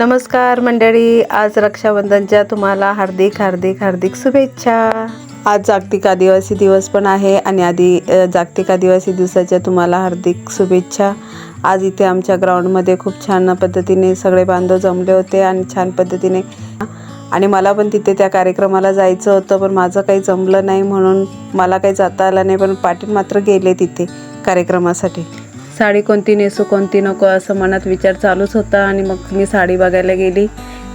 नमस्कार मंडळी, आज रक्षाबंधनच्या तुम्हाला हार्दिक हार्दिक हार्दिक शुभेच्छा। आज जागतिक आदिवासी दिवस पण आहे आणि जागतिक आदिवासी दिवसाच्या तुम्हाला हार्दिक शुभेच्छा। आज इथे आमच्या ग्राउंडमध्ये खूप छान पद्धतीने सगळे बांधव जमले होते आणि छान पद्धतीने आणि मला पण तिथे त्या कार्यक्रमाला जायचं होतं, पण माझं काही जमलं नाही म्हणून मला काही जाता आलं नाही, पण पाटील मात्र गेले तिथे कार्यक्रमासाठी। साडी कोणती नेसू कोणती नको असं मनात विचार चालूच होता आणि मग मी साडी बघायला गेली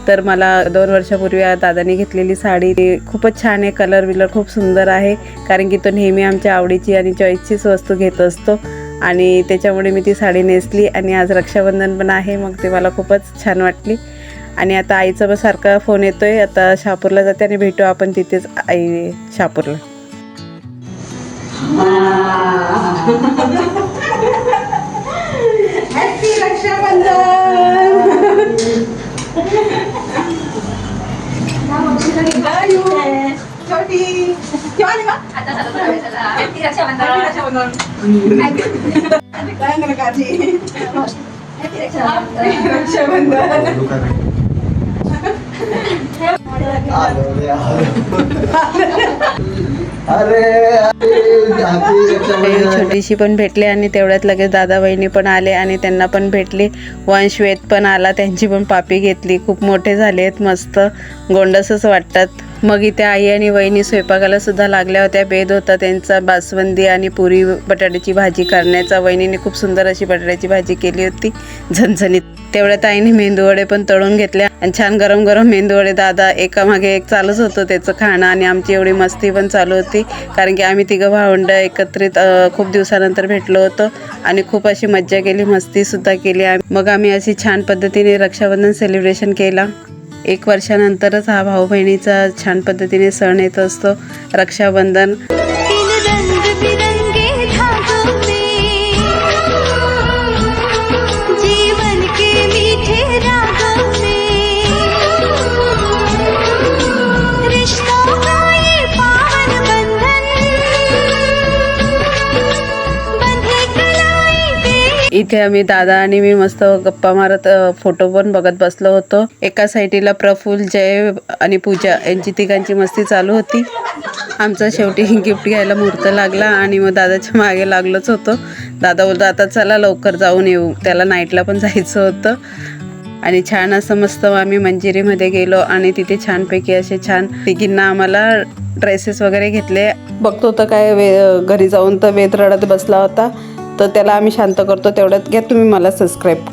तर मला 2 वर्षापूर्वी दादाने घेतलेली साडी ती खूपच छान आहे, कलर विलर खूप सुंदर आहे, कारण की तो नेहमी आमच्या आवडीची आणि चॉईसचीच वस्तू घेत असतो आणि त्याच्यामुळे मी ती साडी नेसली आणि आज रक्षाबंधन पण आहे, मग ते मला खूपच छान वाटली। आणि आता आईचा पण सारखा फोन येतोय, आता शहापूरला जाते आणि भेटू आपण तिथेच आई शहापूरला। हॅपी रक्षाबंधन। छोटी क्यों आली बा? हॅपी रक्षाबंधन। छोटीशी पण भेटले आणि तेवढ्यात लगेच दादा बहिणी पण आले आणि त्यांना पण भेटली। वंशवेद पण आला, त्यांची पण पापी घेतली, खूप मोठे झालेत, मस्त गोंडसच वाटतात। मग इथे आई आणि वहिनी स्वयंपाकाला सुद्धा लागल्या होत्या, बेद होता त्यांचा बासवंदी आणि पुरी बटाट्याची भाजी करण्याचा। वहिनीने खूप सुंदर अशी बटाट्याची भाजी केली होती, झणझणीत। तेवढ्यात आईने मेंदूवडे पण तळून घेतले आणि छान गरम गरम मेंदूवडे दादा एकामागे एक चालूच होतं त्याचं खाणं आणि आमची एवढी मस्ती पण चालू होती, कारण की आम्ही तिघं भावंड एकत्रित खूप दिवसानंतर भेटलो होतो आणि खूप अशी मज्जा केली, मस्ती सुद्धा केली। मग आम्ही अशी छान पद्धतीने रक्षाबंधन सेलिब्रेशन केला। 1 वर्षानंतरच हा भाऊ बहिणीचा छान पद्धतीने सण येत असतो रक्षाबंधन। इथे आम्ही दादा आणि मी मस्त गप्पा मारत फोटो पण बघत बसलो होतो। एका साईडला प्रफुल्ल, जय आणि पूजा यांची तिघांची मस्ती चालू होती। आमचा शेवटी गिफ्ट घ्यायला मुहूर्त लागला आणि मग दादाच्या मागे लागलोच होतो। दादा बोलतो आता चला लवकर जाऊन येऊ, त्याला नाईटला पण जायचं होतं। आणि छान असं मस्त आम्ही मंजिरीमध्ये गेलो आणि तिथे छानपैकी असे छान तिघींना आम्हाला ड्रेसेस वगैरे घेतले। बघतो तर काय घरी जाऊन तर वेद रडत बसला होता, तर त्याला आम्ही शांत करतो, तेवढ्यात घ्या तुम्ही मला सबस्क्राईब।